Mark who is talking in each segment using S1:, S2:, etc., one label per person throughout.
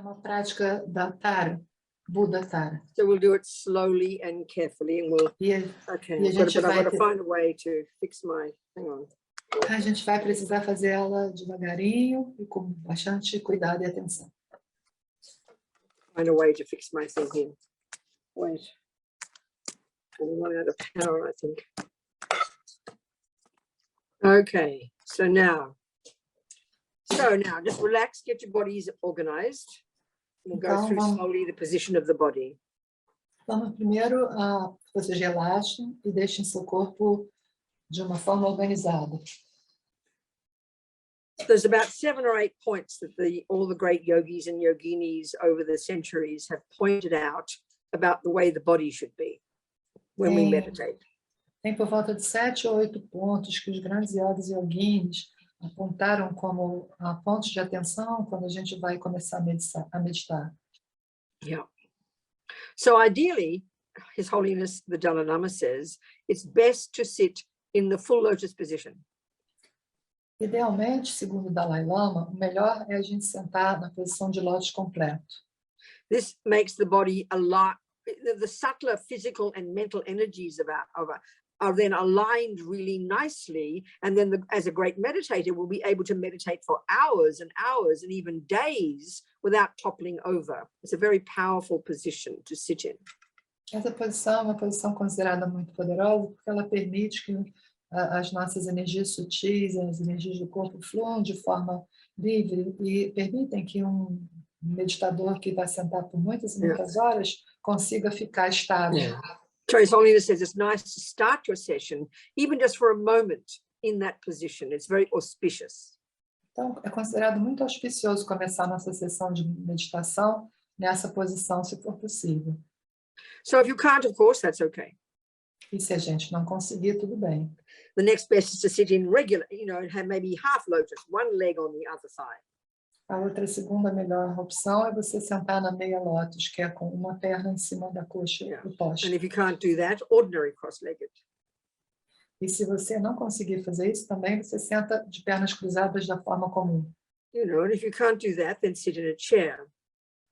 S1: uma prática da Tara, Buda Tara.
S2: So we'll do it slowly and carefully, and we'll. Okay.
S1: E a gente
S2: But I've
S1: vai
S2: got to find a way to fix my. Hang on.
S1: A gente vai precisar fazer ela devagarinho e com bastante cuidado e atenção.
S2: Find a way to fix my thing here. Wait. I'm running out of power, I think. Okay. So now just relax, get your bodies organized. We'll go through slowly the position of the body.
S1: Vamos primeiro a vocês relaxem e deixem seu corpo de uma forma organizada.
S2: There's about 7 or 8 points that all the great yogis and yoginis over the centuries have pointed out about the way the body should be when we meditate.
S1: Tem por volta de 7 ou 8 pontos que os grandes yogis e yoginis apontaram como pontos de atenção quando a gente vai começar a meditar.
S2: Yeah. So ideally, His Holiness the Dalai Lama says, it's best to sit in the full lotus position.
S1: Idealmente, segundo o Dalai Lama, o melhor é a gente sentar na posição de lótus completo.
S2: This makes the body alive. The subtler physical and mental energies are then aligned really nicely, and then as a great meditator will be able to meditate for hours and hours and even days without toppling over. It's a very powerful position to sit in.
S1: Essa posição é uma posição considerada muito poderosa porque ela permite que as nossas energias sutis, as energias do corpo fluam de forma livre e permitem que um meditador que vai sentar por muitas e muitas horas consiga ficar estável.
S2: So His Holiness says it's nice to start your session, even just for a moment, in that position. It's very auspicious.
S1: Então, é considerado muito auspicioso começar nossa sessão de meditação nessa posição, se for possível.
S2: So if you can't, of course, that's okay.
S1: E se a gente não conseguir, tudo bem.
S2: The next best is to sit in regular, and have maybe half lotus, one leg on the other side.
S1: A segunda melhor opção é você sentar na meia lótus, que é com uma perna em cima da coxa oposta.
S2: And if you can't do that, ordinary cross-legged.
S1: E se você não conseguir fazer isso, também você senta de pernas cruzadas da forma comum.
S2: And if you can't do that, then sit in a chair.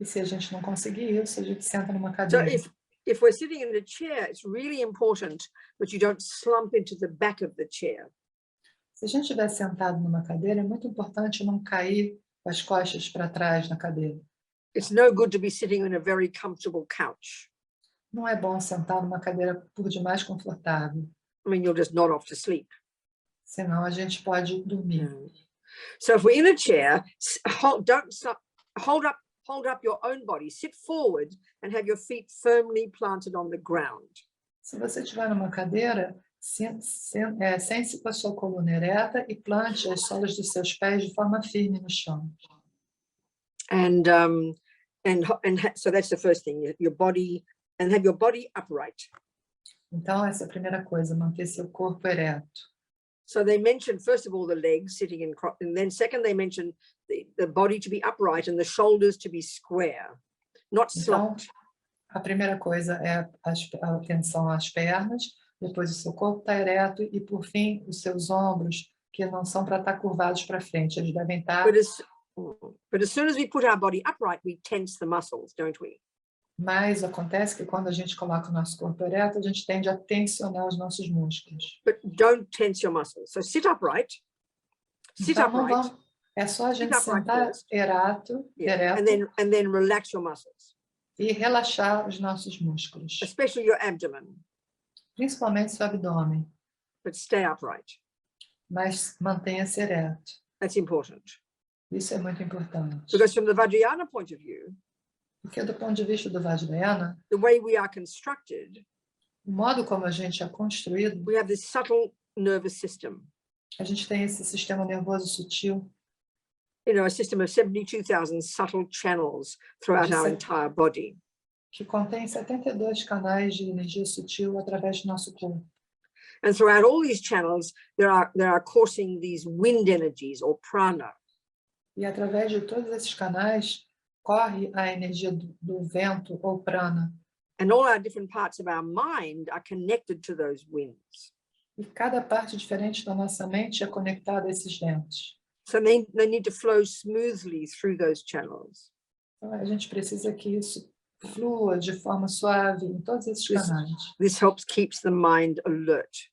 S1: E se a gente não conseguir isso, a gente senta numa cadeira.
S2: So if we're sitting in a chair, it's really important that you don't slump into the back of the chair.
S1: Se a gente estiver sentado numa cadeira, é muito importante não cair com as costas para trás na cadeira.
S2: It's no good to be sitting on a very comfortable couch.
S1: Não é bom sentar numa cadeira por demais confortável.
S2: I mean, you'll just nod off to sleep.
S1: Senão a gente pode dormir.
S2: So if we're in a chair, hold up your own body, sit forward and have your feet firmly planted on the ground.
S1: Se você estiver numa cadeira, sente-se com a sua coluna ereta e plante as solas dos seus pés de forma firme no chão.
S2: And so that's the first thing, your body, and have your body upright.
S1: Então, essa é a primeira coisa, manter seu corpo ereto.
S2: So they mentioned, first of all, the legs sitting in, and then second, they mentioned the body to be upright and the shoulders to be square, not slumped.
S1: Então, a primeira coisa é a atenção às pernas, depois o seu corpo está ereto e, por fim, os seus ombros, que não são para estar curvados para frente, eles devem estar...
S2: But as soon as we put our body upright, we tense the muscles, don't we?
S1: Mas acontece que quando a gente coloca o nosso corpo ereto, a gente tende a tensionar os nossos músculos.
S2: But don't tense your muscles. So sit upright. Sit upright.
S1: É só a gente sentar ereto,
S2: and then relax your muscles.
S1: E relaxar os nossos músculos.
S2: Especially your abdomen.
S1: Principalmente seu abdômen.
S2: But stay upright.
S1: Mas mantenha-se ereto.
S2: That's important.
S1: Isso é muito importante.
S2: Because from the Vajrayana point of view,
S1: porque do ponto de vista do Vajrayana,
S2: the way we are constructed,
S1: o modo como a gente é construído,
S2: we have this subtle nervous system.
S1: A gente tem esse sistema nervoso sutil.
S2: A system of 72,000 subtle channels throughout our entire body.
S1: Que contém 72 canais de energia sutil através do nosso corpo.
S2: And throughout all these channels, there are coursing these wind energies or prana.
S1: E através de todos esses canais corre a energia do vento ou prana.
S2: And all our different parts of our mind are connected to those winds.
S1: E cada parte diferente da nossa mente é conectada a esses ventos.
S2: So they need to flow smoothly through those channels.
S1: Então, a gente precisa que isso flua de forma suave em todos esses canais.
S2: This helps keeps the mind alert.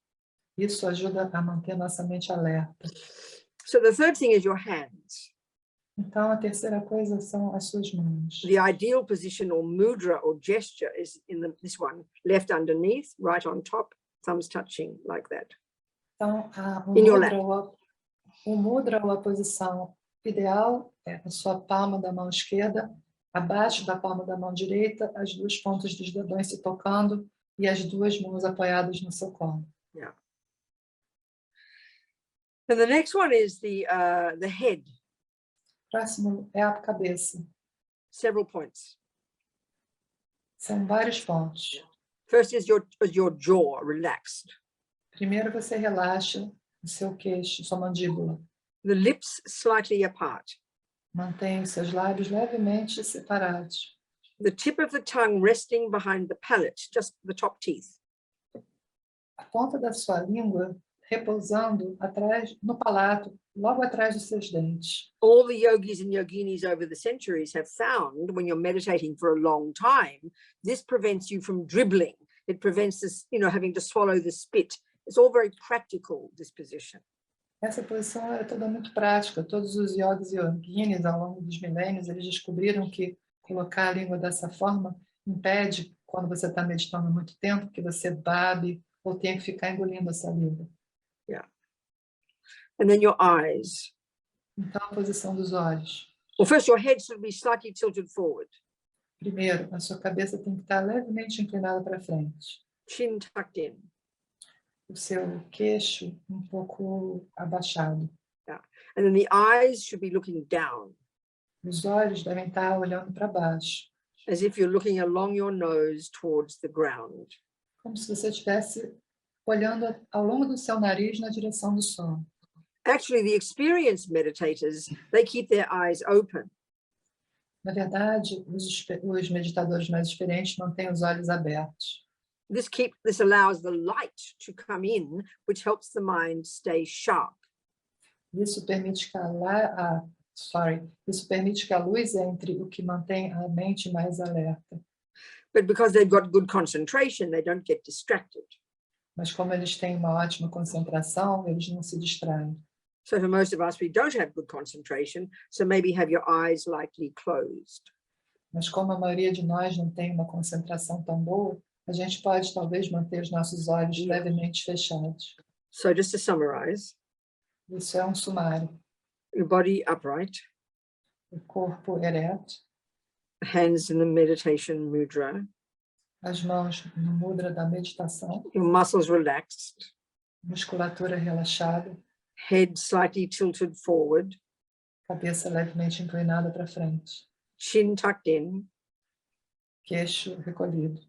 S1: Isso ajuda a manter nossa mente alerta.
S2: So the third thing is your hands.
S1: Então, a terceira coisa são as suas mãos.
S2: The ideal position or mudra or gesture is in this one, left underneath, right on top, thumbs touching like that.
S1: Então, o mudra ou a posição ideal é a sua palma da mão esquerda, abaixo da palma da mão direita, as duas pontas dos dedões se tocando e as duas mãos apoiadas no seu colo.
S2: Yeah. And the next one is the head.
S1: Próximo é a cabeça.
S2: Several points.
S1: São vários pontos.
S2: First is your jaw relaxed.
S1: Primeiro você relaxa o seu queixo, sua mandíbula.
S2: The lips slightly apart.
S1: Mantém os seus lábios levemente separados.
S2: The tip of the tongue resting behind the palate, just the top teeth.
S1: A ponta da sua língua repousando atrás, no palato, logo atrás dos seus dentes.
S2: All the yogis and yoginis over the centuries have found when you're meditating for a long time, this prevents you from dribbling. It prevents this, having to swallow the spit. It's all very practical, this position.
S1: Essa posição é toda muito prática. Todos os yogis e yoginis, ao longo dos milênios, eles descobriram que colocar a língua dessa forma impede, quando você está meditando muito tempo, que você babe ou tenha que ficar engolindo a saliva.
S2: Yeah. And then your eyes.
S1: Então, a posição dos olhos.
S2: Well, first, your head should be slightly tilted forward.
S1: Primeiro, a sua cabeça tem que estar levemente inclinada para frente.
S2: Chin tucked in.
S1: O seu queixo um pouco abaixado.
S2: Yeah. And then the eyes should be looking down.
S1: Os olhos devem estar olhando para baixo.
S2: As if you're looking along your nose towards the ground.
S1: Como se você estivesse olhando ao longo do seu nariz na direção do som.
S2: Actually, the experienced meditators, they keep their eyes open.
S1: Na verdade, os meditadores mais experientes mantêm os olhos abertos.
S2: This allows the light to come in, which helps the mind stay sharp.
S1: Isso permite que a luz entre, o que mantém a mente mais alerta.
S2: But because they've got good concentration, they don't get distracted.
S1: Mas como eles têm uma ótima concentração, eles não se distraem.
S2: So for most of us, we don't have good concentration, so maybe have your eyes lightly closed.
S1: Mas como a maioria de nós não tem uma concentração tão boa, a gente pode talvez manter os nossos olhos levemente fechados.
S2: So just to summarize.
S1: Isso é um sumário.
S2: Your body upright.
S1: O corpo ereto.
S2: Hands in the meditation mudra.
S1: As mãos no mudra da meditação.
S2: Your muscles relaxed.
S1: Musculatura relaxada.
S2: Head slightly tilted forward.
S1: Cabeça levemente inclinada para frente.
S2: Chin tucked in.
S1: Queixo recolhido.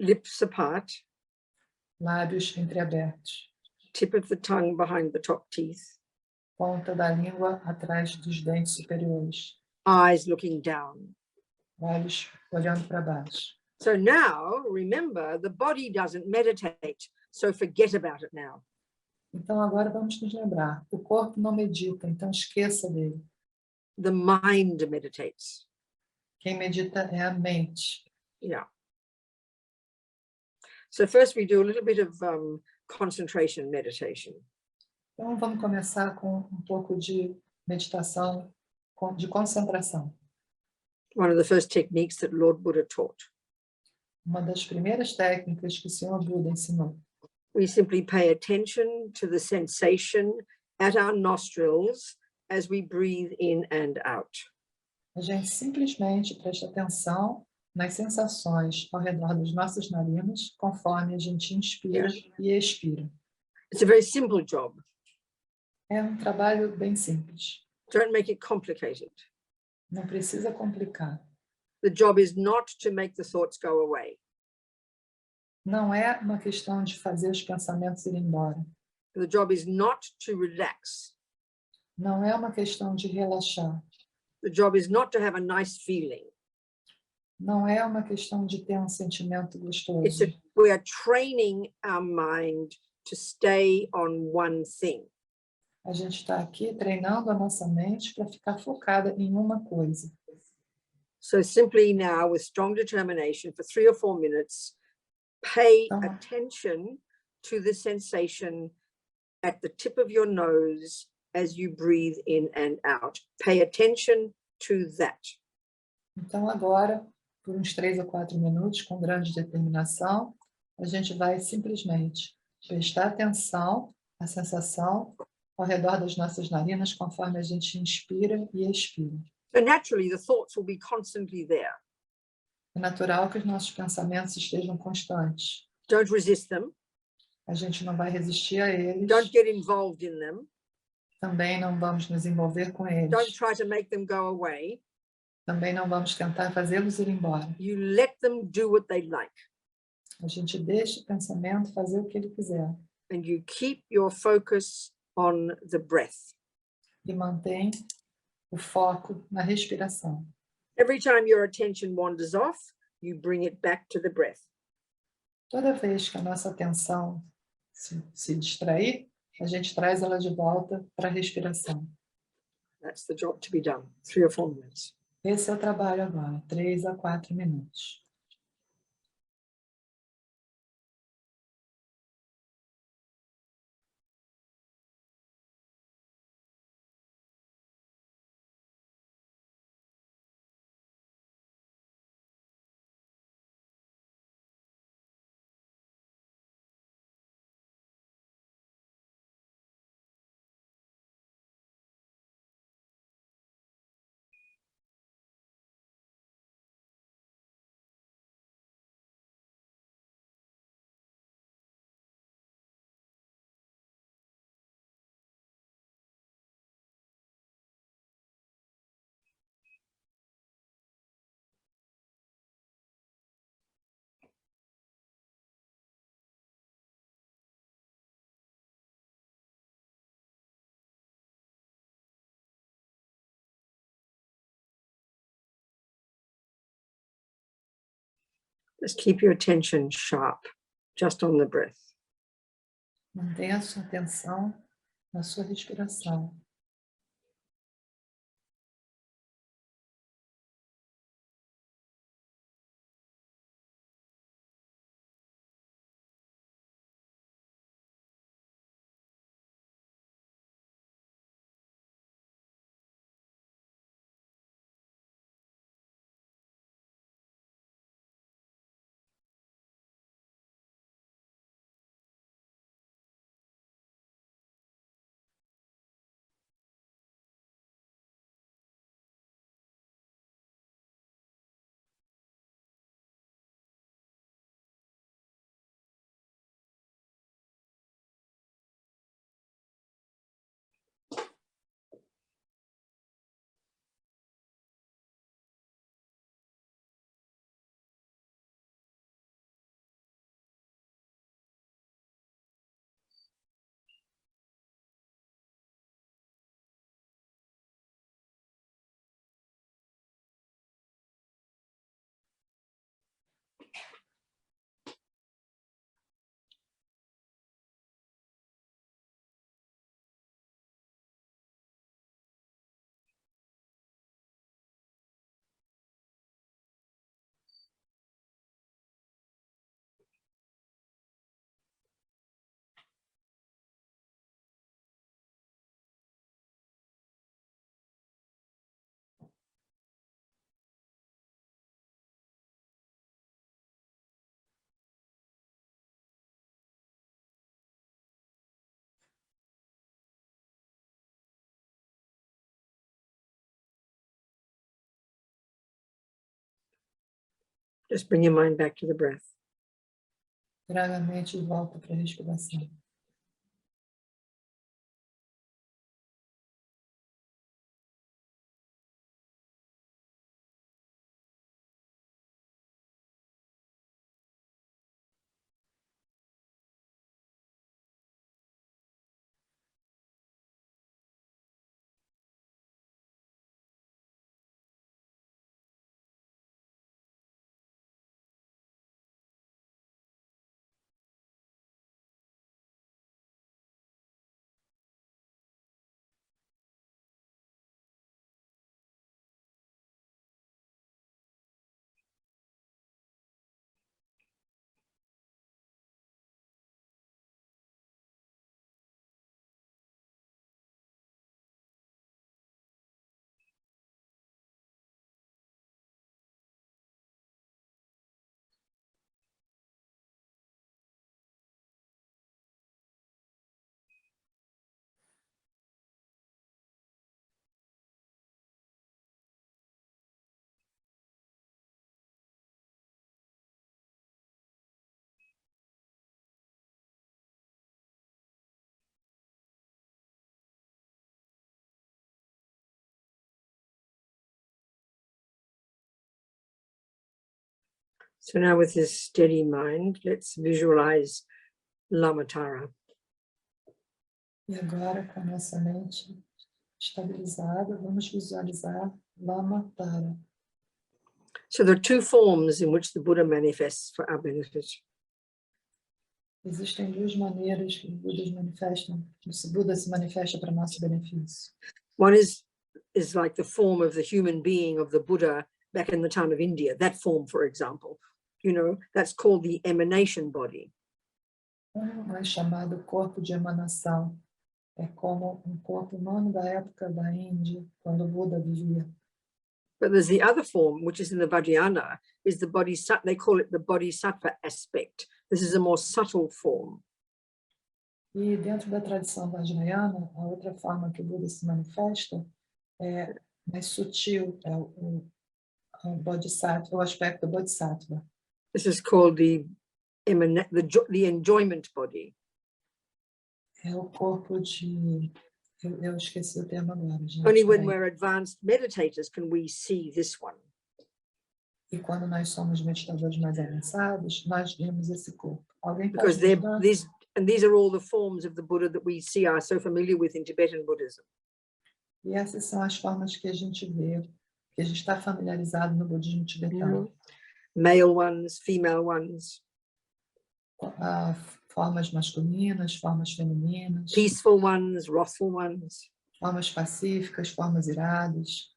S2: Lips apart.
S1: Lábios entreabertos.
S2: Tip of the tongue behind the top teeth.
S1: Ponta da língua atrás dos dentes superiores.
S2: Eyes looking down.
S1: Olhos olhando para baixo.
S2: So now, remember, the body doesn't meditate, so forget about it now.
S1: Então agora vamos nos lembrar, o corpo não medita, então esqueça dele.
S2: The mind meditates.
S1: Quem medita é a mente.
S2: Yeah. So first we do a little bit of concentration meditation.
S1: Então vamos começar com um pouco de meditação, de concentração.
S2: One of the first techniques that Lord Buddha taught.
S1: Uma das primeiras técnicas que o Senhor Buda ensinou.
S2: We simply pay attention to the sensation at our nostrils as we breathe in and out.
S1: A gente simplesmente presta atenção nas sensações ao redor das nossas narinas, conforme a gente inspira e expira.
S2: It's a very simple job.
S1: É um trabalho bem simples.
S2: Don't make it complicated.
S1: Não precisa complicar.
S2: The job is not to make the thoughts go away.
S1: Não é uma questão de fazer os pensamentos irem embora.
S2: The job is not to relax.
S1: Não é uma questão de relaxar.
S2: The job is not to have a nice feeling.
S1: Não é uma questão de ter um sentimento gostoso.
S2: We are training our mind to stay on one thing.
S1: A gente está aqui treinando a nossa mente para ficar focada em uma coisa.
S2: So simply now, with strong determination, for 3 or 4 minutes, pay attention to the sensation at the tip of your nose as you breathe in and out. Pay attention to that.
S1: Então agora, por uns 3 ou 4 minutos, com grande determinação, a gente vai simplesmente prestar atenção à sensação ao redor das nossas narinas, conforme a gente inspira e expira.
S2: So naturally, the thoughts will be constantly there.
S1: É natural que os nossos pensamentos estejam constantes.
S2: Don't resist them.
S1: A gente não vai resistir a eles.
S2: Don't get involved in them.
S1: Também não vamos nos envolver com eles.
S2: Don't try to make them go away.
S1: Também não vamos tentar fazê-los ir embora.
S2: You let them do what they like.
S1: A gente deixa o pensamento fazer o que ele quiser.
S2: And you keep your focus on the breath.
S1: E mantém o foco na respiração.
S2: Every time your attention wanders off, you bring it back to the breath.
S1: Toda vez que a nossa atenção se distrair, a gente traz ela de volta para a respiração.
S2: That's the job to be done. 3 or 4 minutes.
S1: Esse é o trabalho agora, 3 a 4 minutos.
S2: Just keep your attention sharp, just on the breath.
S1: Mantenha a sua atenção na sua respiração.
S2: Just bring your mind back to the breath.
S1: Traga a mente de volta para a respiração.
S2: So now with this steady mind, let's visualize Lamatara.
S1: E agora, com a nossa mente estabilizada, vamos visualizar Lama Tara.
S2: So there are two forms in which the Buddha manifests for our benefit.
S1: Existem duas maneiras que o Buda se manifesta para nosso benefício.
S2: One is like the form of the human being of the Buddha back in the time of India. That form, for example, you know, that's called the emanation body.
S1: Um é chamado corpo de emanação. É como corpo humano da época da Índia, quando o Buda vivia.
S2: But there's the other form, which is in the Vajrayana, is the bodhisattva. They call it the bodhisattva aspect. This is a more subtle form.
S1: E dentro da tradição vajrayana, a outra forma que o Buda se manifesta é mais sutil, é o bodhisattva, o aspecto bodhisattva.
S2: This is called the enjoyment body.
S1: É o corpo de... Eu esqueci o termo agora, gente.
S2: Only when we're advanced meditators can we see this one.
S1: E quando nós somos meditadores mais avançados, nós vemos esse corpo. Alguém pode
S2: Because
S1: ajudar?
S2: these are all the forms of the Buddha that we see are so familiar with in Tibetan Buddhism.
S1: E essas são as formas que a gente vê, que a gente está familiarizado no budismo tibetano.
S2: Male ones, female ones.
S1: Formas masculinas, formas femininas.
S2: Peaceful ones, wrathful ones.
S1: Formas pacíficas, formas iradas.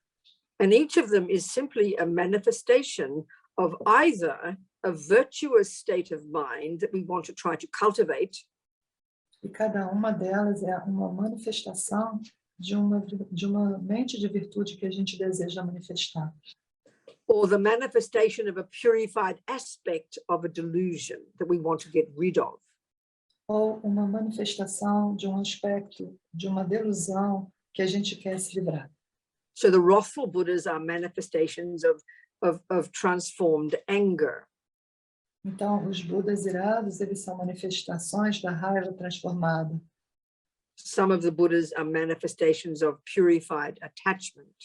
S2: And each of them is simply a manifestation of either a virtuous state of mind that we want to try to cultivate.
S1: E cada uma delas é uma manifestação de uma mente de virtude que a gente deseja manifestar.
S2: Or the manifestation of a purified aspect of a delusion that we want to get rid of.
S1: Ou uma manifestação de um aspecto, de uma delusão que a gente quer se livrar.
S2: So the wrathful Buddhas are manifestations of transformed anger.
S1: Então, os Budas irados, eles são manifestações da raiva transformada.
S2: Some of the Buddhas are manifestations of purified attachment.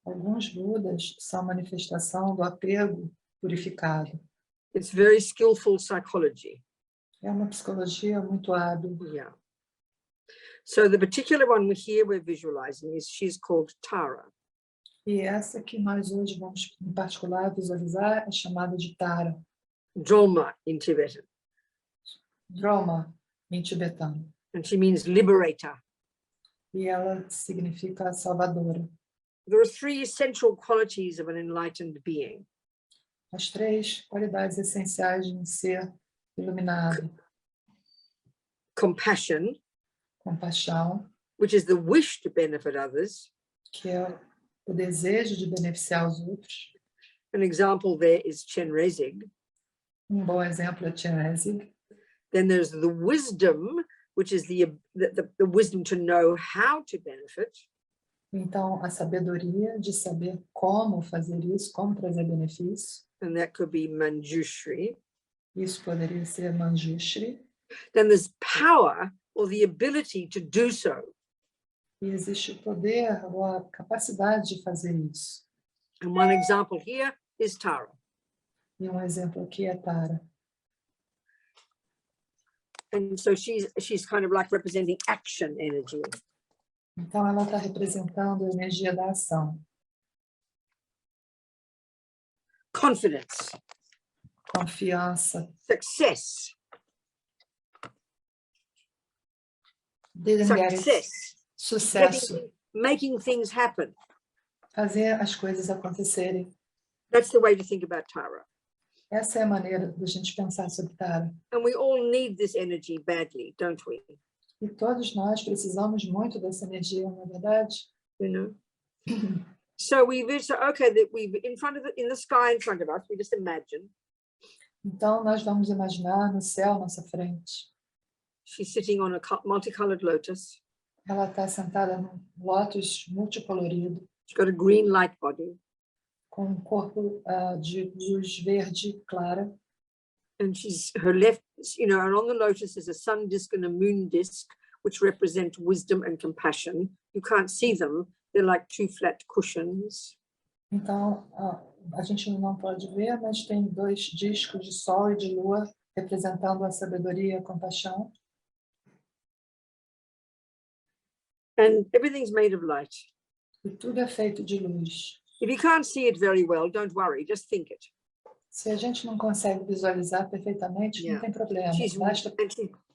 S1: Alguns Budas são manifestação do apego purificado.
S2: It's very skillful psychology.
S1: É uma psicologia muito hábil.
S2: Yeah. So the particular one we're visualizing is she's called Tara.
S1: E essa que nós hoje vamos, em particular, visualizar é chamada de Tara.
S2: Droma in Tibetan.
S1: Droma, em tibetano.
S2: And she means liberator.
S1: E ela significa salvadora.
S2: There are three essential qualities of an enlightened being.
S1: As três qualidades essenciais de um ser iluminado.
S2: Compassion,
S1: Compaixão,
S2: which is the wish to benefit others.
S1: que é o desejo de beneficiar os outros.
S2: An example there is Chenrezig.
S1: Bom exemplo é Chenrezig.
S2: Then there's the wisdom, which is the wisdom to know how to benefit.
S1: Então, a sabedoria de saber como fazer isso, como trazer benefício.
S2: And that could be Manjushri.
S1: Isso poderia ser Manjushri.
S2: Then there's power, or the ability to do so.
S1: E existe o poder ou a capacidade de fazer isso.
S2: And one example here is Tara.
S1: E um exemplo aqui é Tara.
S2: And so she's kind of like representing action energy.
S1: Então, ela está representando a energia da ação.
S2: Confidence.
S1: Confiança.
S2: Success.
S1: Didn't get it.
S2: Success.
S1: Sucesso.
S2: Making things happen.
S1: Fazer as coisas acontecerem.
S2: That's the way to think about Tara.
S1: Essa é a maneira da gente pensar sobre Tara.
S2: And we all need this energy badly, don't we?
S1: E todos nós precisamos muito dessa energia, não é verdade?
S2: You know. So okay, that we in the sky in front of us, we just imagine.
S1: Então nós vamos imaginar no céu à nossa frente.
S2: She's sitting on a multicolored lotus.
S1: Ela está sentada num lótus multicolorido.
S2: She's got a green light body.
S1: Com um corpo de luz verde clara.
S2: And her left, you know, and on the lotus is a sun disk and a moon disk, which represent wisdom and compassion. You can't see them. They're like two flat cushions.
S1: Então, à gente não pode ver, mas tem 2 discos de sol e de lua representando a sabedoria e a compaixão.
S2: And everything's made of light.
S1: E tudo é feito de luz.
S2: If you can't see it very well, don't worry, just think it.
S1: Se a gente não consegue visualizar perfeitamente, não tem problema. Basta...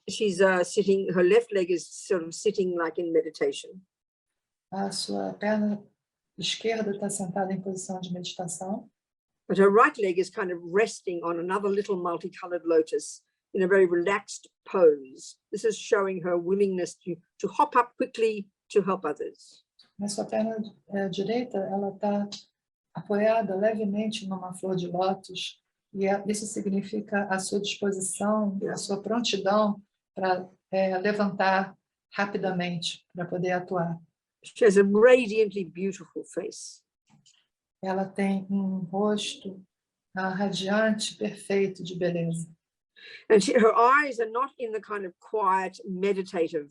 S2: She's sitting, her left leg is sort of sitting like in meditation.
S1: A sua perna esquerda está sentada em posição de meditação.
S2: But her right leg is kind of resting on another little multicolored lotus in a very relaxed pose. This is showing her willingness to hop up quickly to help others.
S1: Na sua perna direita, ela está apoiada levemente numa flor de lótus, e isso significa a sua disposição, a sua prontidão para levantar rapidamente, para poder atuar.
S2: She has a radiantly beautiful face.
S1: Ela tem rosto radiante, perfeito, de beleza.
S2: And her eyes are not in the kind of quiet, meditative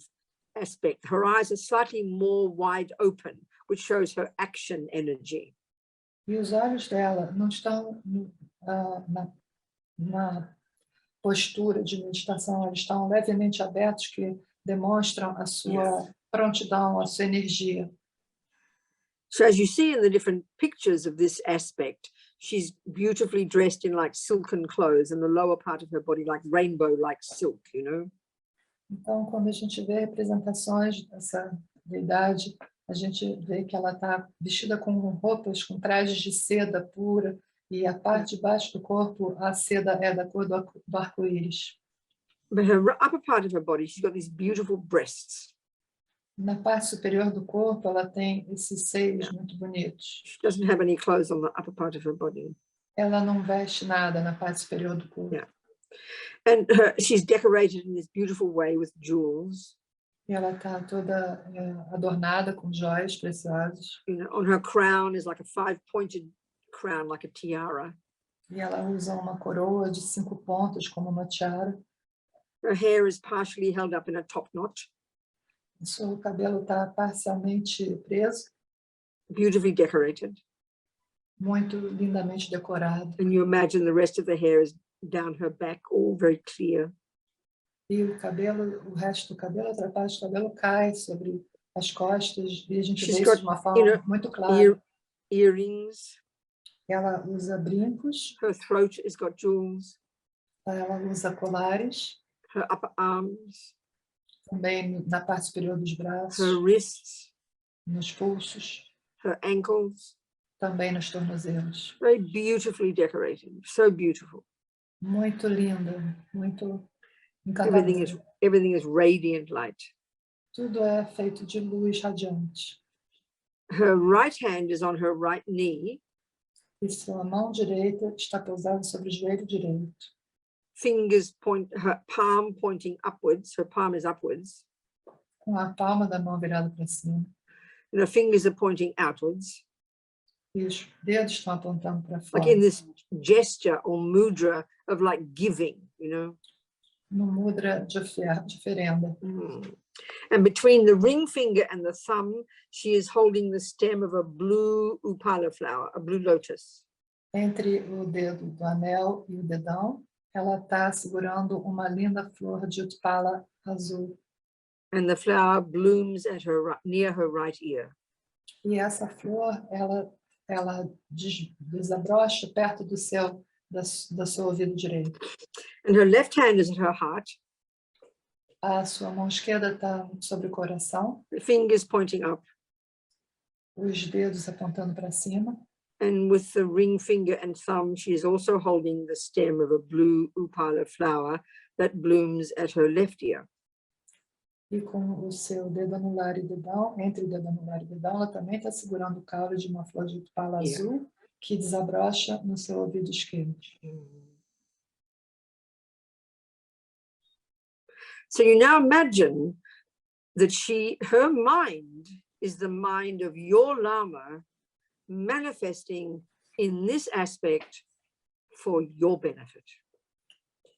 S2: aspect. Her eyes are slightly more wide open, which shows her action energy.
S1: E os olhos dela não estão na postura de meditação, eles estão levemente abertos, que demonstram a sua prontidão, a sua energia.
S2: So as you see in the different pictures of this aspect, she's beautifully dressed in like silken clothes, and the lower part of her body like rainbow-like silk, you know.
S1: Então, quando a gente vê representações dessa deidade, a gente vê que ela está vestida com roupas, com trajes de seda pura, e a parte de baixo do corpo, a seda é da cor do arco-íris.
S2: But her upper part of her body, she's got these beautiful breasts.
S1: Na parte superior do corpo, ela tem esses seios muito bonitos.
S2: She doesn't have any clothes on the upper part of her body.
S1: Ela não veste nada na parte superior do corpo.
S2: And she's decorated in this beautiful way with jewels.
S1: E ela está toda adornada com joias preciosas.
S2: You know, on her crown is like a 5-pointed crown, like a tiara.
S1: E ela usa uma coroa de 5 pontas, como uma tiara.
S2: Her hair is partially held up in a top knot.
S1: O seu cabelo está parcialmente preso.
S2: Beautifully decorated.
S1: Muito lindamente decorado.
S2: And you imagine the rest of the hair is down her back, all very clear.
S1: E o resto do cabelo, outra parte do cabelo cai sobre as costas, e a gente vê isso de uma forma muito clara.
S2: Earrings.
S1: Ela usa brincos.
S2: Her throat has got jewels.
S1: Ela usa colares.
S2: Her upper arms.
S1: Também na parte superior dos braços.
S2: Her wrists.
S1: Nos pulsos.
S2: Her ankles.
S1: Também nos tornozelos.
S2: Very beautifully decorated. So beautiful.
S1: Muito linda, muito encantadora.
S2: Everything is radiant light.
S1: Tudo é feito de luz radiante.
S2: Her right hand is on her right knee.
S1: E sua mão direita está pousada sobre o joelho direito.
S2: Fingers point, her palm pointing upwards. Her palm is upwards.
S1: Com a palma da mão virada para cima.
S2: And her fingers are pointing outwards.
S1: E os dedos estão apontando para fora.
S2: Like in this gesture or mudra of like giving, you know.
S1: No mudra de oferenda.
S2: And between the ring finger and the thumb, she is holding the stem of a blue upala flower, a blue lotus.
S1: Entre o dedo do anel e o dedão, ela está segurando uma linda flor de upala azul.
S2: And the flower blooms at her near her right ear.
S1: E essa flor, ela desabrocha perto do seu ouvido direito.
S2: And her left hand is at her heart.
S1: A sua mão esquerda está sobre o coração.
S2: The fingers pointing up.
S1: Os dedos apontando para cima.
S2: And with the ring finger and thumb, she is also holding the stem of a blue upala flower that blooms at her left ear.
S1: E com o seu dedo anular e dedão, entre o dedo anular e dedão, ela também está segurando o caule de uma flor de upala azul que desabrocha no seu ouvido esquerdo.
S2: So you now imagine that her mind is the mind of your Lama manifesting in this aspect for your benefit.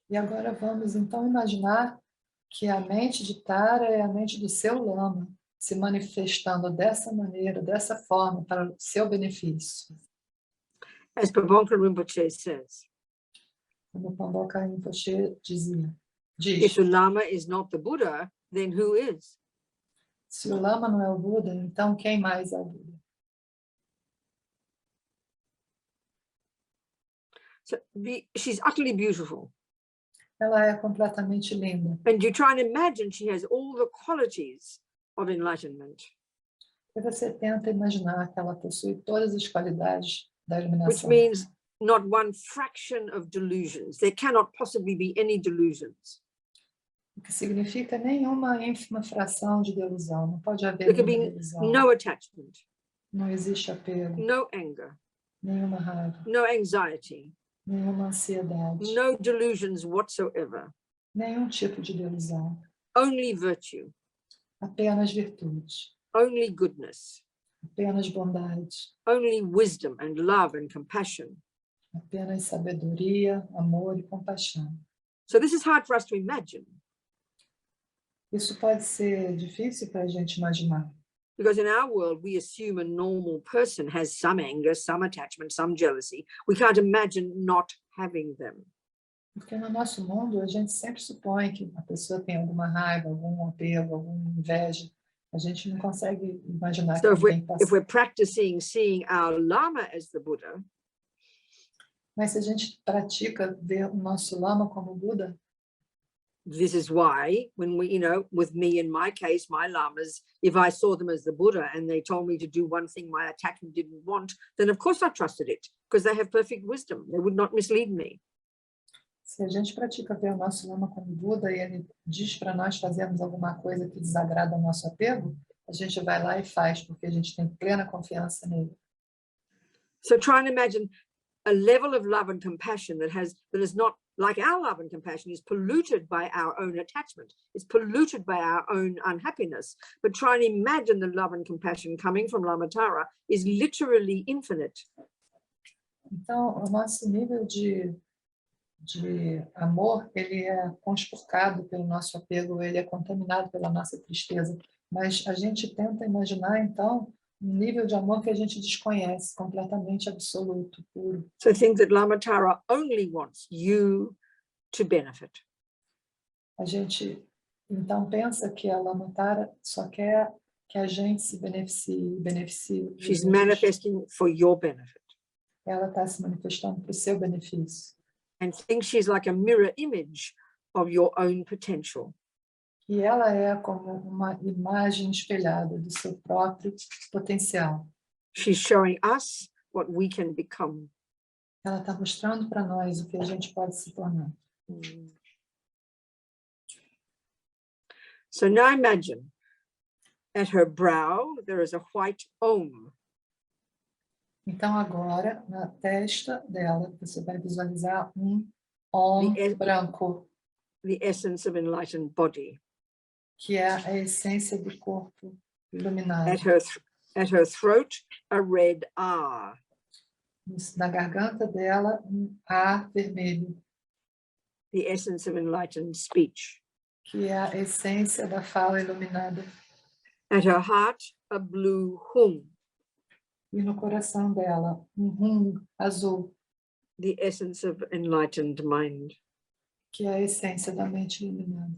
S1: E agora vamos então imaginar que a mente de Tara é a mente do seu Lama, se manifestando dessa maneira, dessa forma, para o seu benefício.
S2: As Pavanka Rinpoche says,
S1: Como Pavanka Rinpoche diz,
S2: if the Lama is not the Buddha, then who is?
S1: se o Lama não é o Buda, então quem mais é o Buda?
S2: So she's utterly beautiful.
S1: Ela é completamente linda.
S2: And you try and imagine she has all the qualities of enlightenment.
S1: E você tenta imaginar que ela possui todas as qualidades da
S2: Which
S1: iluminação.
S2: means not one fraction of delusions. There cannot possibly be any delusions.
S1: O que significa nenhuma ínfima fração de delusão. Não pode haver
S2: There can
S1: nenhuma
S2: be
S1: delusão.
S2: no attachment,
S1: Não existe apego,
S2: no anger,
S1: nenhuma raiva,
S2: no anxiety,
S1: nenhuma ansiedade,
S2: no delusions whatsoever.
S1: nenhum tipo de delusão.
S2: Only virtue,
S1: Apenas virtude,
S2: only goodness,
S1: apenas bondade,
S2: only wisdom and love and compassion.
S1: apenas sabedoria, amor e compaixão.
S2: So this is hard for us to imagine.
S1: Isso pode ser difícil para a gente imaginar.
S2: Because in our world, we assume a normal person has some anger, some attachment, some jealousy. We can't imagine not having them.
S1: Porque no nosso mundo, a gente sempre supõe que a pessoa tem alguma raiva, algum apego, alguma inveja. A gente não consegue imaginar
S2: So
S1: que alguém passa.
S2: if we're practicing seeing our Lama as the Buddha,
S1: Mas se a gente pratica ver o nosso Lama como Buda,
S2: this is why when we, with me in my case, my Lamas, if I saw them as the Buddha and they told me to do one thing my attachment didn't want, then of course I trusted it because they have perfect wisdom. They would not mislead me.
S1: se a gente pratica ver o nosso Lama como Buda e ele diz para nós fazermos alguma coisa que desagrada ao nosso apego, a gente vai lá e faz, porque a gente tem plena confiança nele.
S2: So try and imagine a level of love and compassion that is not like our love and compassion is polluted by our own attachment. It's polluted by our own unhappiness. But try and imagine the love and compassion coming from Lamatara is literally infinite.
S1: Então, o nosso nível de amor, ele é conspurcado pelo nosso apego, ele é contaminado pela nossa tristeza. Mas a gente tenta imaginar, então, um nível de amor que a gente desconhece, completamente absoluto, puro.
S2: So think that Lamatara only wants you to benefit.
S1: A gente, então, pensa que a Lamatara só quer que a gente se beneficie.
S2: She's manifesting for your benefit.
S1: Ela está se manifestando para o seu benefício.
S2: And think she's like a mirror image of your own potential.
S1: E ela é como uma imagem espelhada do seu próprio potencial.
S2: She's showing us what we can become.
S1: Ela está mostrando para nós o que a gente pode se tornar.
S2: So now imagine, at her brow there is a white Om.
S1: Então agora, na testa dela, você vai visualizar Om branco,
S2: the essence of enlightened body.
S1: que é a essência do corpo iluminado.
S2: At her throat, a red R.
S1: Na garganta dela, A vermelho,
S2: The essence of enlightened speech.
S1: que é a essência da fala iluminada.
S2: At her heart, a blue Hum.
S1: E no coração dela, Hum azul,
S2: The essence of enlightened mind.
S1: que é a essência da mente iluminada.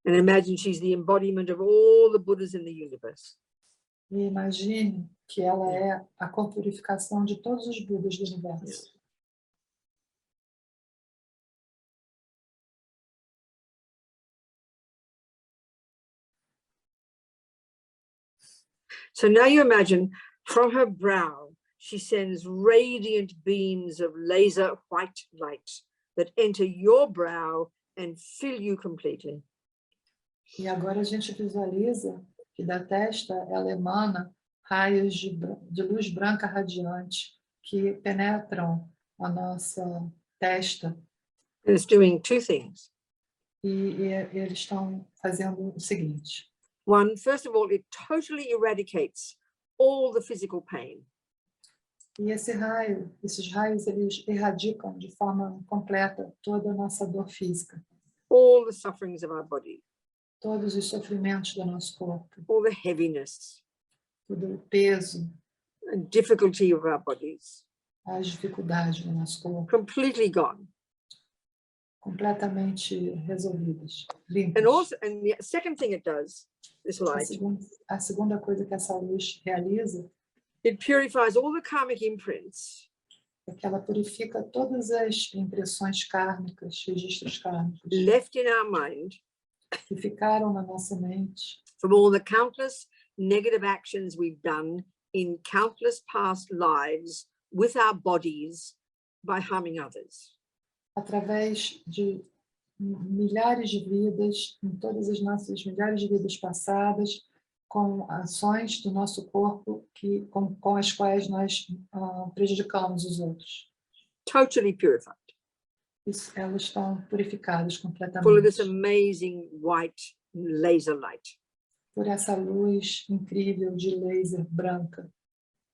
S2: And imagine she's the embodiment of all the Buddhas in the universe.
S1: E imagine que ela é a corporificação de todos os Budas do universo.
S2: So now you imagine from her brow, she sends radiant beams of laser white light that enter your brow and fill you completely.
S1: E agora a gente visualiza que da testa ela emana raios de luz branca radiante que penetram a nossa testa.
S2: And it's doing two things.
S1: E eles estão fazendo o seguinte.
S2: One, first of all, it totally eradicates all the physical pain.
S1: E esses raios, eles erradicam de forma completa toda a nossa dor física.
S2: All the sufferings of our body.
S1: Todos os sofrimentos do nosso corpo.
S2: All the heaviness.
S1: Todo o peso.
S2: and difficulty of our bodies,
S1: as dificuldades do nosso corpo,
S2: completely gone.
S1: completamente resolvidas, limpas.
S2: And the second thing it does, this light,
S1: A segunda coisa que essa luz realiza
S2: it purifies all the karmic imprints
S1: é que ela purifica todas as impressões kármicas, registros kármicos
S2: left in our mind
S1: que ficaram na nossa mente,
S2: from all the countless negative actions we've done in countless past lives with our bodies by harming others.
S1: através de milhares de vidas, em todas as nossas milhares de vidas passadas, com ações do nosso corpo com as quais nós prejudicamos os outros.
S2: Totally purified.
S1: Elas estão purificadas
S2: Full of
S1: completamente
S2: this amazing white laser light.
S1: por essa luz incrível de laser branca.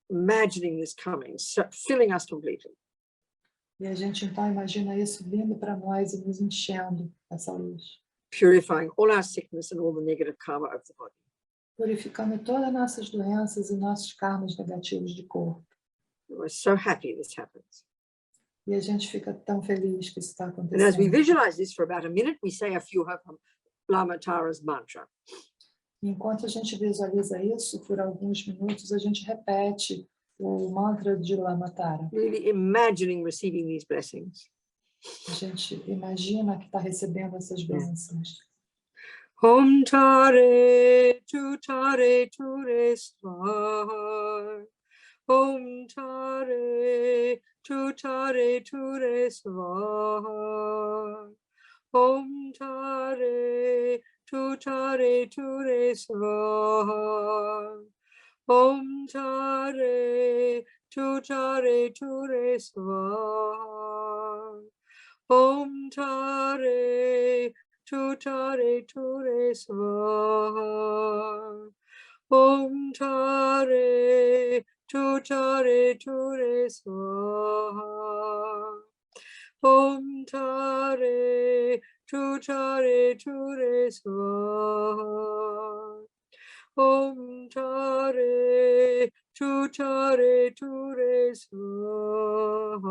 S2: Imagining this coming, filling us completely.
S1: E a gente então imagina isso vindo para nós e nos enchendo, essa luz.
S2: Purifying all our sickness and all the negative karma of the body.
S1: Purificando todas as nossas doenças e nossos karmas negativos de corpo.
S2: We're so happy this happens.
S1: E a gente fica tão feliz que isso está
S2: And as we
S1: acontecendo.
S2: visualize this for about a minute, we say a few of Lama Tara's mantra.
S1: Enquanto a gente visualiza isso, por alguns minutos, a gente repete o mantra de Lama Tara.
S2: Really imagining receiving these blessings.
S1: A gente imagina que está recebendo essas bênçãos.
S2: Om Tare Ture Svar. Om Tare Ture Svar. Om Tare Ture Svar. Om Tare Ture Svar. Om Tare Ture Svar. Om Tare Ture Svar. Om Tare Ture Svar. Om Tare Ture Svar.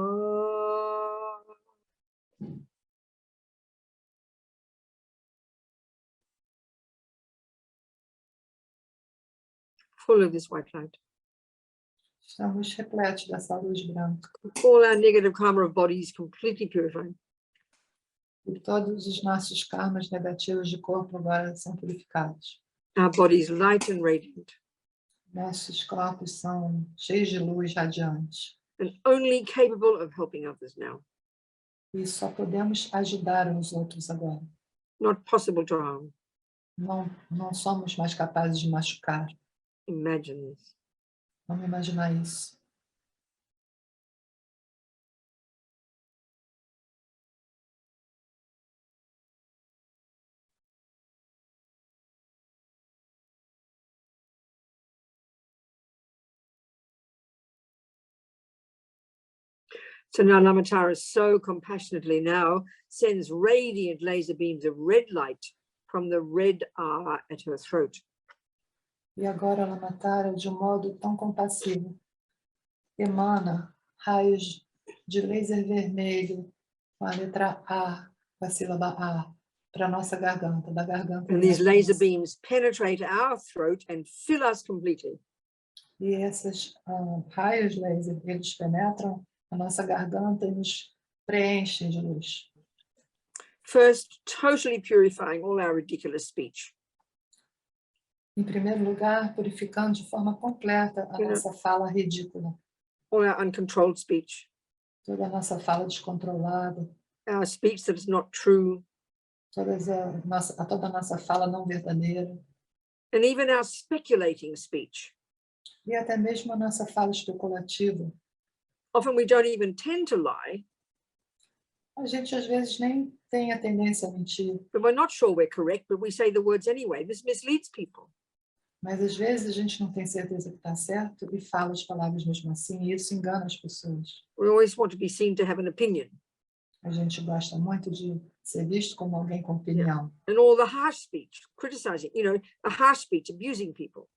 S2: Full of this white light.
S1: Estamos repletos dessa luz branca.
S2: All our negative karma of bodies completely purified.
S1: E todos os nossos karmas negativos de corpo agora são purificados.
S2: Our bodies light and radiant.
S1: Nossos corpos são cheios de luz radiante.
S2: And only capable of helping others now.
S1: E só podemos ajudar os outros agora.
S2: Not possible to harm.
S1: Não somos mais capazes de machucar.
S2: Imagine this.
S1: Vamos imaginar isso.
S2: So now Lama Tara so compassionately now sends radiant laser beams of red light from the red at her throat.
S1: E agora Lama Tara, de um modo tão compassivo, emana raios de laser vermelho com a letra A, com a sílaba A, para a nossa garganta, da garganta.
S2: And these laser beams penetrate our throat and fill us completely.
S1: E esses raios laser, eles penetram a nossa garganta e nos preenchem de luz.
S2: First, totally purifying all our ridiculous speech.
S1: Em primeiro lugar, purificando de forma completa a nossa fala ridícula.
S2: All our uncontrolled speech.
S1: Toda a nossa fala descontrolada.
S2: Our speech that is not true.
S1: Toda a nossa fala não verdadeira.
S2: And even our speculating speech.
S1: E até mesmo a nossa fala especulativa.
S2: Often we don't even tend to lie.
S1: A gente às vezes nem tem a tendência a mentir.
S2: But we're not sure we're correct, but we say the words anyway. This misleads people.
S1: Mas às vezes a gente não tem certeza que está certo e fala as palavras mesmo assim, e isso engana as pessoas.
S2: We always want to be seen to have an opinion.
S1: A gente gosta muito de ser visto como alguém com opinião.
S2: And all the harsh speech, criticizing, a harsh speech, abusing people.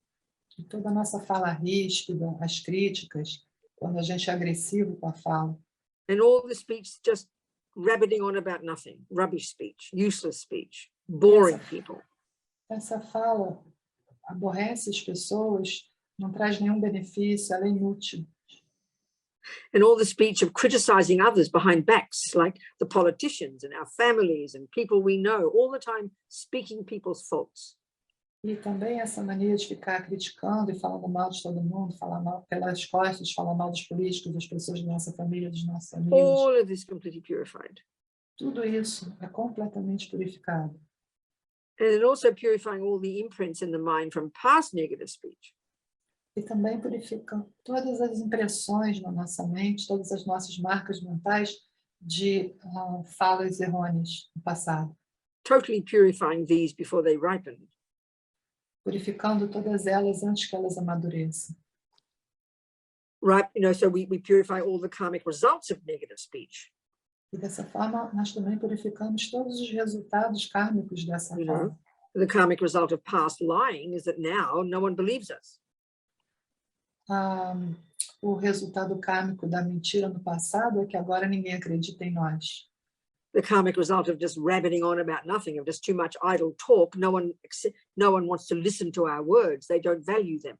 S1: E toda a nossa fala ríspida, as críticas, quando a gente é agressivo com a fala.
S2: And all the speech just rabbiting on about nothing, rubbish speech, useless speech, boring people.
S1: Essa fala aborrece as pessoas, não traz nenhum benefício, ela é inútil.
S2: And all the speech of criticizing others behind backs, like the politicians and our families and people we know, all the time speaking people's faults.
S1: E também essa mania de ficar criticando e falando mal de todo mundo, falar mal pelas costas, falar mal dos políticos, das pessoas da nossa família, dos nossos amigos.
S2: All of this completely purified.
S1: Tudo isso é completamente purificado.
S2: And then also purifying all the imprints in the mind from past negative speech.
S1: E também purifica todas as impressões na nossa mente, todas as nossas marcas mentais de falas errôneas no passado.
S2: Totally purifying these before they ripen.
S1: Purificando todas elas antes que elas amadureçam.
S2: Right, so we purify all the karmic results of negative speech.
S1: E dessa forma, nós também purificamos todos os resultados kármicos dessa fala.
S2: The karmic result of past lying is that now no one believes us.
S1: O resultado kármico da mentira no passado é que agora ninguém acredita em nós.
S2: The karmic result of just rabbiting on about nothing, of just too much idle talk, no one wants to listen to our words, they don't value them.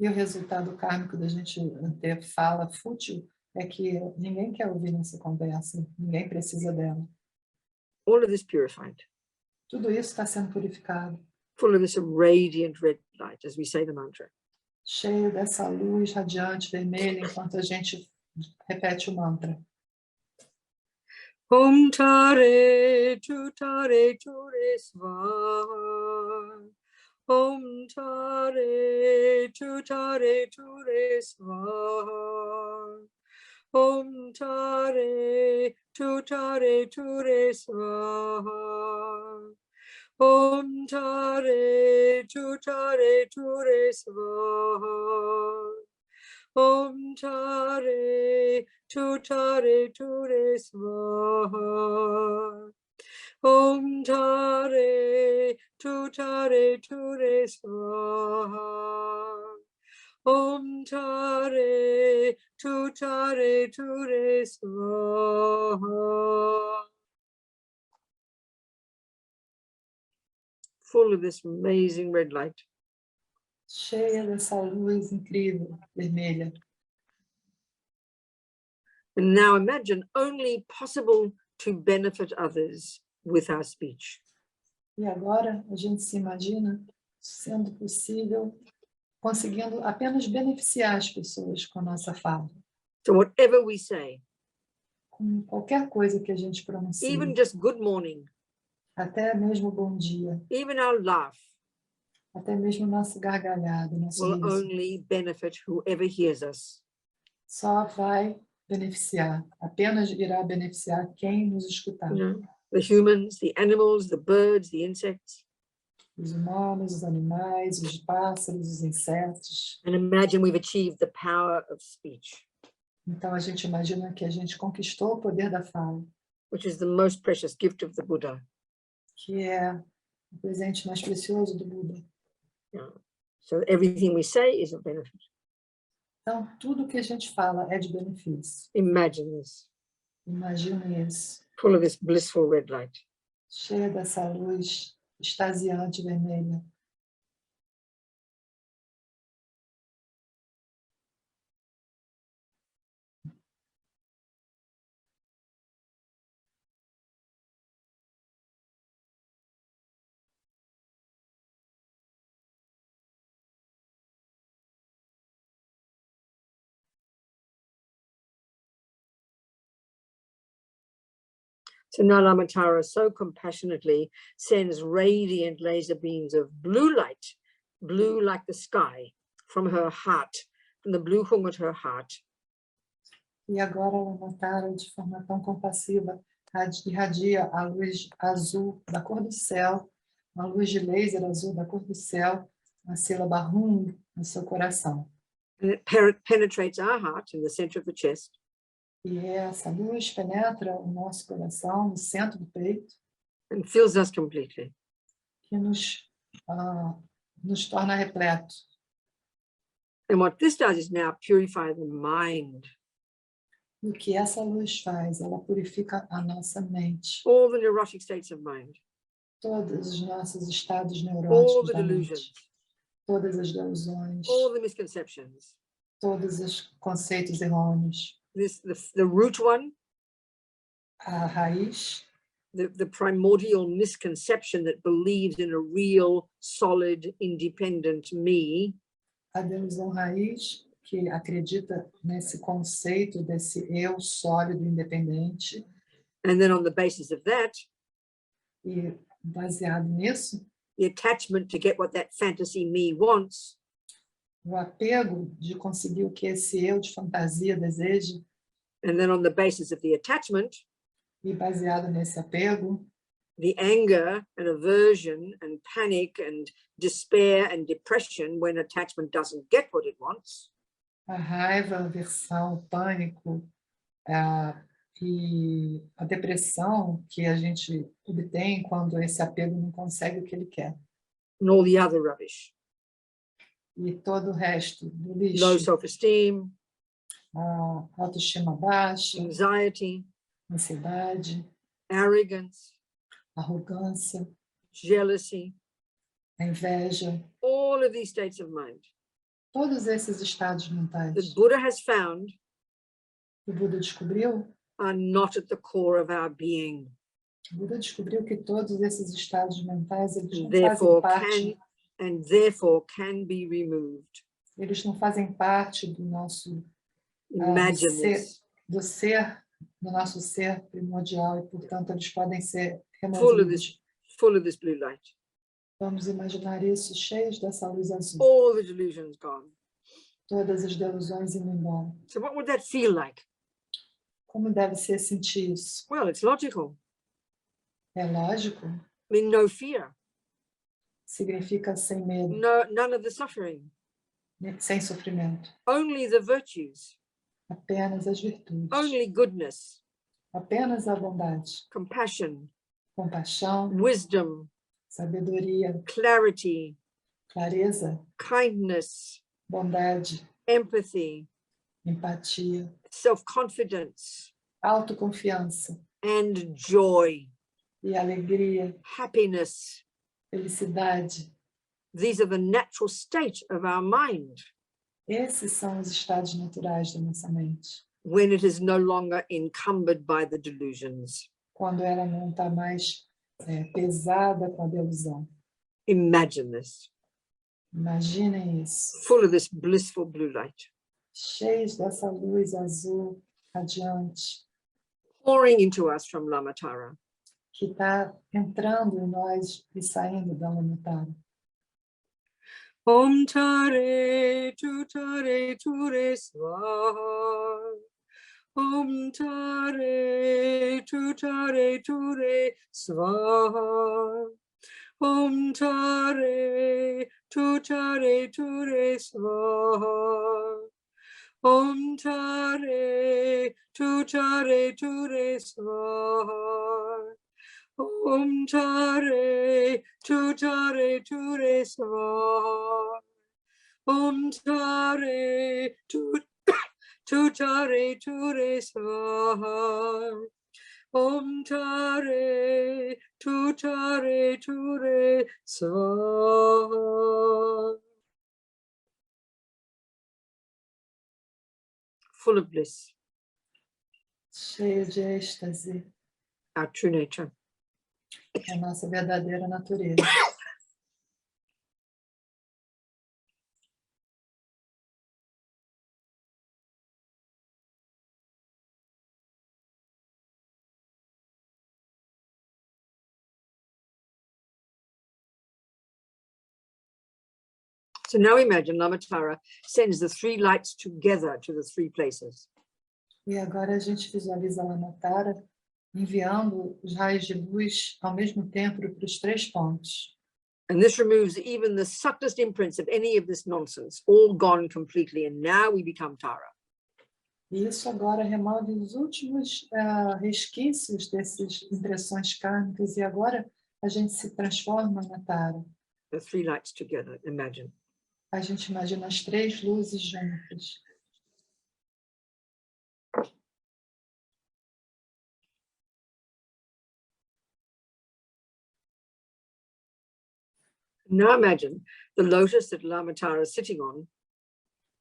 S1: E o resultado kármico da gente ter fala fútil é que ninguém quer ouvir nossa conversa, ninguém precisa dela.
S2: All of this purified.
S1: Tudo isso está sendo purificado.
S2: Full of this radiant red light, as we say the mantra.
S1: Cheio dessa luz radiante vermelha enquanto a gente repete o mantra.
S2: Om tare ture svaha. Om tare ture svaha. Om tare ture svaha. Om tare ture svaha. Om tare ture svaha. Om tare ture svaha. Om tare ture svaha. Full of this amazing red light.
S1: Cheia dessa luz incrível, vermelha.
S2: And now imagine only possible to benefit others with our speech.
S1: E agora a gente se imagina sendo possível, conseguindo apenas beneficiar as pessoas com a nossa fala.
S2: So whatever we say,
S1: Com qualquer coisa que a gente pronuncie.
S2: even just good morning,
S1: Até mesmo bom dia.
S2: even our laugh,
S1: Até mesmo nosso gargalhado, nosso
S2: will
S1: riso.
S2: only benefit whoever hears us.
S1: Só vai beneficiar, apenas irá beneficiar quem nos escutar.
S2: The humans, the animals, the birds, the insects.
S1: Os humanos, os animais, os pássaros, os insetos.
S2: And imagine we've achieved the power of speech.
S1: Então a gente imagina que a gente conquistou o poder da fala.
S2: Which is the most precious gift of the Buddha.
S1: Que é o presente mais precioso do Buda.
S2: So everything we say is of benefit.
S1: Então, tudo que a gente fala é de benefício.
S2: Imagine this.
S1: Imagine isso.
S2: Full of this blissful red light.
S1: Cheia dessa luz extasiante vermelha.
S2: So Nalamatara so compassionately sends radiant laser beams of blue light, blue like the sky, from her heart, from the blue hung at her heart.
S1: E agora ela Matara, de forma tão compassiva, irradia a luz azul da cor do céu, uma luz de laser azul da cor do céu, a sílaba Hum no seu coração.
S2: And it penetrates our heart in the center of the chest.
S1: E essa luz penetra o nosso coração, no centro do peito,
S2: and fills us completely.
S1: que nos torna repleto.
S2: And what this does is now purify the mind.
S1: O que essa luz faz? Ela purifica a nossa mente.
S2: All the neurotic states of mind.
S1: Todos os nossos estados
S2: All
S1: neuróticos
S2: the
S1: da
S2: delusions.
S1: mente. Todas as delusões.
S2: All the misconceptions.
S1: Todos os conceitos errôneos.
S2: The root one.
S1: A raiz.
S2: The primordial misconception that believes in a real, solid, independent me.
S1: A delusão raiz, que acredita nesse conceito desse eu sólido, independente.
S2: And then on the basis of that,
S1: E baseado nisso,
S2: the attachment to get what that fantasy me wants.
S1: O apego de conseguir o que esse eu de fantasia deseja.
S2: And then on the basis of the attachment,
S1: E baseado nesse apego,
S2: the anger and aversion and panic and despair and depression when attachment doesn't get what it wants.
S1: a raiva, a aversão, o pânico, e a depressão que a gente obtém quando esse apego não consegue o que ele quer.
S2: And all the other rubbish.
S1: E todo o resto do
S2: Low
S1: lixo,
S2: self-esteem,
S1: a autoestima baixa,
S2: anxiety,
S1: ansiedade,
S2: arrogance,
S1: arrogância,
S2: jealousy,
S1: a inveja,
S2: all of these states of mind.
S1: todos esses estados mentais
S2: The Buddha has found
S1: que o Buda descobriu,
S2: are not at the core of our being.
S1: o Buda descobriu que todos esses estados mentais eles não
S2: Therefore
S1: fazem parte,
S2: can be removed.
S1: eles não fazem parte do nosso
S2: Imagine
S1: ser,
S2: this.
S1: do nosso ser primordial, e portanto eles podem ser
S2: Full
S1: removidos.
S2: of this blue light.
S1: Vamos imaginar isso cheios dessa luz azul,
S2: All the delusions gone.
S1: todas as delusões indo embora.
S2: So what would that feel like?
S1: Como deve ser sentir isso?
S2: Well, it's logical.
S1: É lógico,
S2: I mean, no fear,
S1: significa sem medo,
S2: none of the suffering,
S1: sem sofrimento,
S2: only the virtues,
S1: apenas as virtudes,
S2: only goodness,
S1: apenas a bondade,
S2: compassion,
S1: compaixão,
S2: wisdom,
S1: sabedoria,
S2: clarity,
S1: clareza,
S2: kindness,
S1: bondade,
S2: empathy,
S1: empatia,
S2: self-confidence,
S1: autoconfiança
S2: and joy,
S1: e alegria,
S2: happiness.
S1: felicidade.
S2: These are the natural state of our mind
S1: Esses são os estados naturais da nossa mente,
S2: when it is no longer encumbered by the delusions.
S1: quando ela não está mais pesada com a delusão.
S2: Imagine this,
S1: Imaginem isso,
S2: full of this blissful blue light,
S1: cheios dessa luz azul radiante,
S2: pouring into us from Lamatara.
S1: que está entrando em nós e saindo da Lamatara.
S2: Om Tare Ture Swaha. Om Tare Ture Swaha. Om Tare Ture Swaha. Om Tare Ture Swaha. Om Tare Ture Swaha. Om Tare Ture Swaha. Om Tare Ture Swaha. Full of bliss,
S1: Cheio de êxtase,
S2: our true nature.
S1: a nossa verdadeira natureza.
S2: So now imagine Lamatara sends the three lights together to the three places.
S1: E agora a gente visualiza a Lamatara enviando os raios de luz ao mesmo tempo para os 3 pontos.
S2: And this removes even the subtlest imprints of any of this nonsense, all gone completely. And now we become Tara.
S1: E isso agora remove os últimos resquícios dessas impressões kármicas, e agora a gente se transforma na Tara.
S2: The three lights together, imagine.
S1: A gente imagina as três luzes juntas.
S2: Now imagine the lotus that Lama Tara is sitting on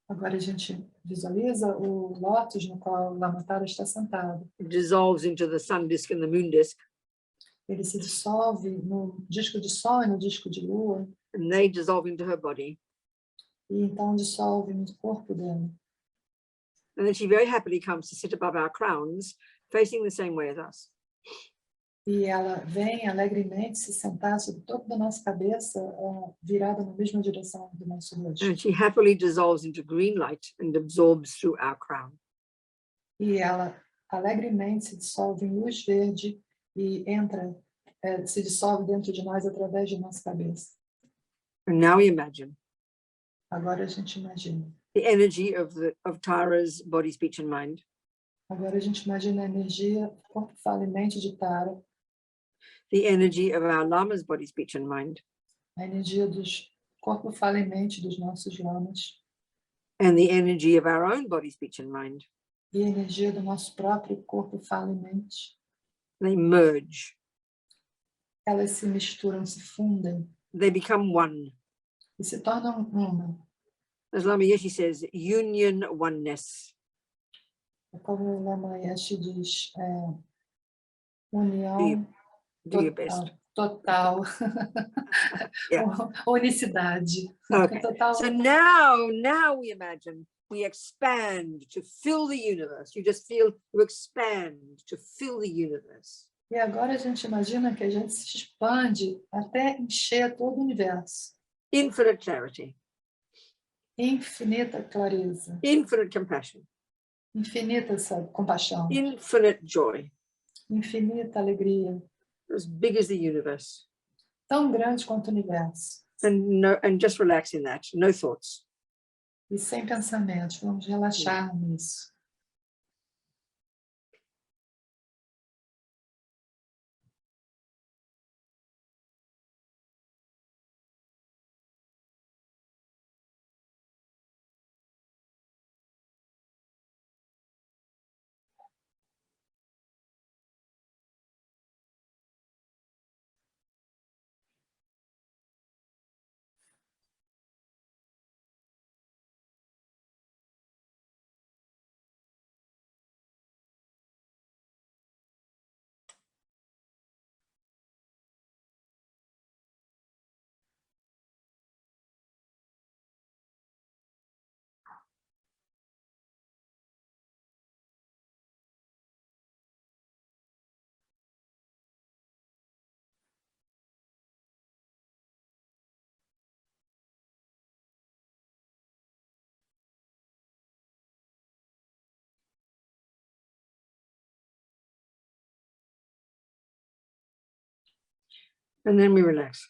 S1: Agora a gente visualiza o lótus no qual o Lamatara está sentado.
S2: dissolves into the sun disk and the moon disk,
S1: Ele se dissolve no disco de sol e no disco de lua,
S2: and they dissolve into her body.
S1: e então dissolve no corpo dela.
S2: And then she very happily comes to sit above our crowns, facing the same way as us.
S1: E ela vem alegremente se sentar sobre o topo da nossa cabeça, virada na mesma direção do nosso rosto.
S2: And she happily dissolves into green light and absorbs through our crown.
S1: E ela alegremente se dissolve em luz verde e entra, se dissolve dentro de nós através de nossa cabeça.
S2: And now we imagine
S1: Agora a gente imagina.
S2: the energy of Tara's body, speech, and mind.
S1: Agora a gente imagina a energia, corpo, fala e mente de Tara,
S2: The energy of our Lama's body, speech, and mind,
S1: a energia dos corpo, fala e mente dos nossos lamas,
S2: and the energy of our own body, speech, and mind.
S1: e a energia do nosso próprio corpo, fala e mente.
S2: They merge.
S1: Elas se misturam, se fundem
S2: They become one.
S1: e se tornam uma.
S2: As Lama Yeshe says, union, oneness.
S1: É como o Lama Yeshe diz, união
S2: Do your best.
S1: total,
S2: Yeah.
S1: unicidade.
S2: Okay.
S1: Total.
S2: So now we imagine we expand to fill the universe. You just feel you expand to fill the universe.
S1: E agora a gente imagina que a gente se expande até encher todo o universo.
S2: Infinite clarity.
S1: Infinita clareza.
S2: Infinite compassion.
S1: Infinita compaixão.
S2: Infinite joy.
S1: Infinita alegria.
S2: As big as the universe.
S1: Tão grande quanto o universo.
S2: And just relax in that. No thoughts.
S1: E sem pensamentos. Vamos relaxar nisso.
S2: And then we relax.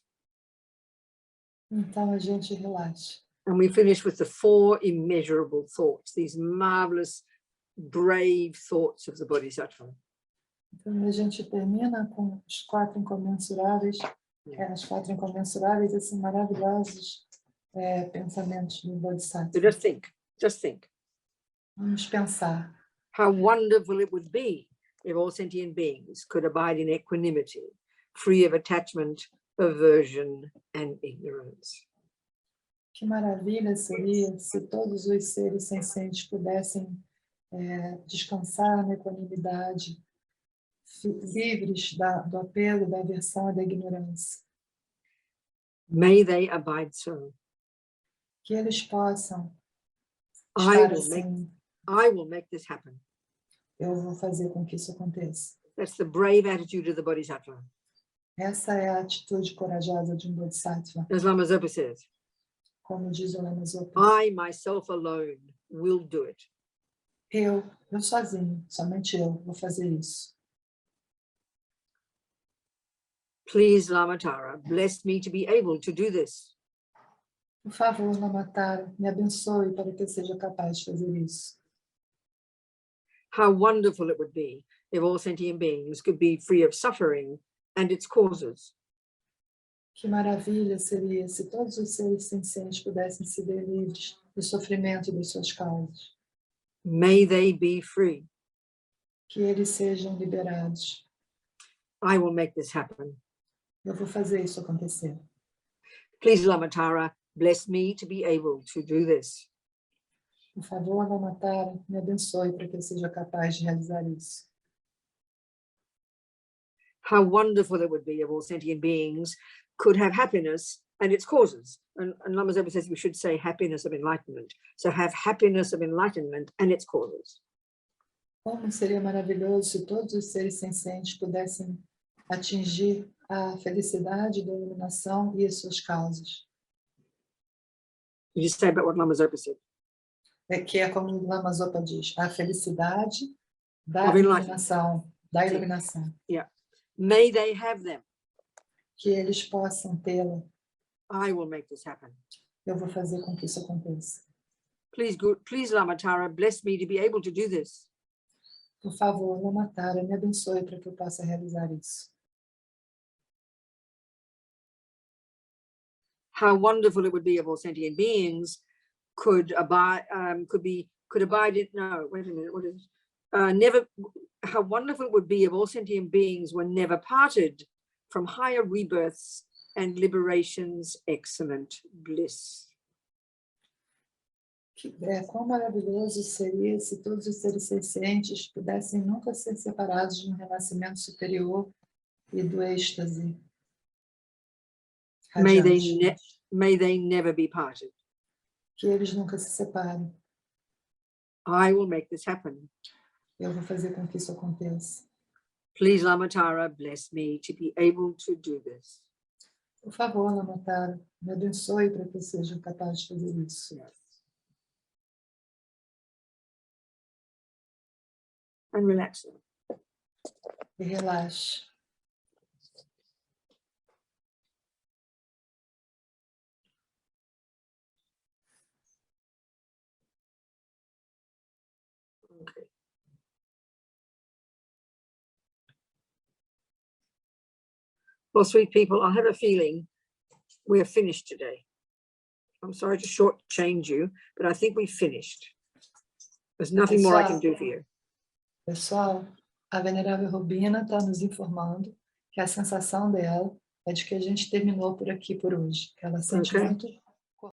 S1: Então a gente relaxa.
S2: And we finish with the 4 immeasurable thoughts, these marvelous, brave thoughts of the Bodhisattva.
S1: Então a gente termina com os 4 incomensuráveis, as 4 incomensuráveis, esses maravilhosos pensamentos do Bodhisattva.
S2: So just think.
S1: Vamos pensar.
S2: How wonderful it would be if all sentient beings could abide in equanimity, free of attachment, aversion, and ignorance.
S1: Que maravilha seria se todos os seres sencientes pudessem descansar na equanimidade, livres do apego, da aversão e da ignorância.
S2: May they abide so.
S1: Que eles possam estar assim.
S2: I will make this happen.
S1: Eu vou fazer com que isso aconteça.
S2: That's the brave attitude of the Bodhisattva.
S1: Essa é a atitude corajosa de um Bodhisattva.
S2: As Lama Zopa says,
S1: Como diz o Lama Zopa.
S2: I myself alone will do it.
S1: Eu sozinho, somente eu vou fazer isso.
S2: Please, Lama Tara, bless me to be able to do this.
S1: Por favor, Lama Tara, me abençoe para que eu seja capaz de fazer isso.
S2: How wonderful it would be if all sentient beings could be free of suffering and its causes.
S1: Que maravilha seria se todos os seres sencientes pudessem se ver livres do sofrimento das suas causas.
S2: May they be free.
S1: Que eles sejam liberados.
S2: I will make this happen.
S1: Eu vou fazer isso acontecer.
S2: Please, Lama Tara, bless me to be able to do this.
S1: Por favor, Lama Tara, me abençoe para que eu seja capaz de realizar isso.
S2: How wonderful it would be if all sentient beings could have happiness and its causes. And Lama Zopa says we should say happiness of enlightenment. So have happiness of enlightenment and its causes.
S1: Como seria maravilhoso se todos os seres sencientes pudessem atingir a felicidade da iluminação e as suas causas.
S2: You just say about what Lama Zopa said.
S1: É que é como o Lama Zopa diz, a felicidade da
S2: Of
S1: iluminação. Da
S2: Sim.
S1: iluminação.
S2: Yeah. May they have them.
S1: Que eles possam tê-la.
S2: I will make this happen.
S1: Eu vou fazer com que isso aconteça.
S2: Please, Lama Tara, bless me to be able to do this.
S1: Por favor, Lama Tara, me abençoe para que eu possa realizar isso.
S2: How wonderful it would be if all sentient beings could abide in, no, wait a minute, what is never, how wonderful it would be if all sentient beings were never parted from higher rebirths and liberation's excellent bliss.
S1: Quão maravilhoso seria se todos os seres sencientes pudessem nunca ser separados de um renascimento superior e do êxtase radiante.
S2: May they never be parted.
S1: Que eles nunca se separem.
S2: I will make this happen.
S1: Eu vou fazer com que isso aconteça.
S2: Please, Lama Tara, bless me to be able to do this.
S1: Por favor, Lama Tara, me abençoe para que eu seja capaz de fazer isso.
S2: Yes. And relax.
S1: E relaxe.
S2: Okay. Well, sweet people, I have a feeling we are finished today. I'm sorry to shortchange you, but I think we've finished. There's nothing more I can do for you.
S1: Pessoal, a Venerável Robina está nos informando que a sensação dela é de que a gente terminou por aqui por hoje. Que ela sente muito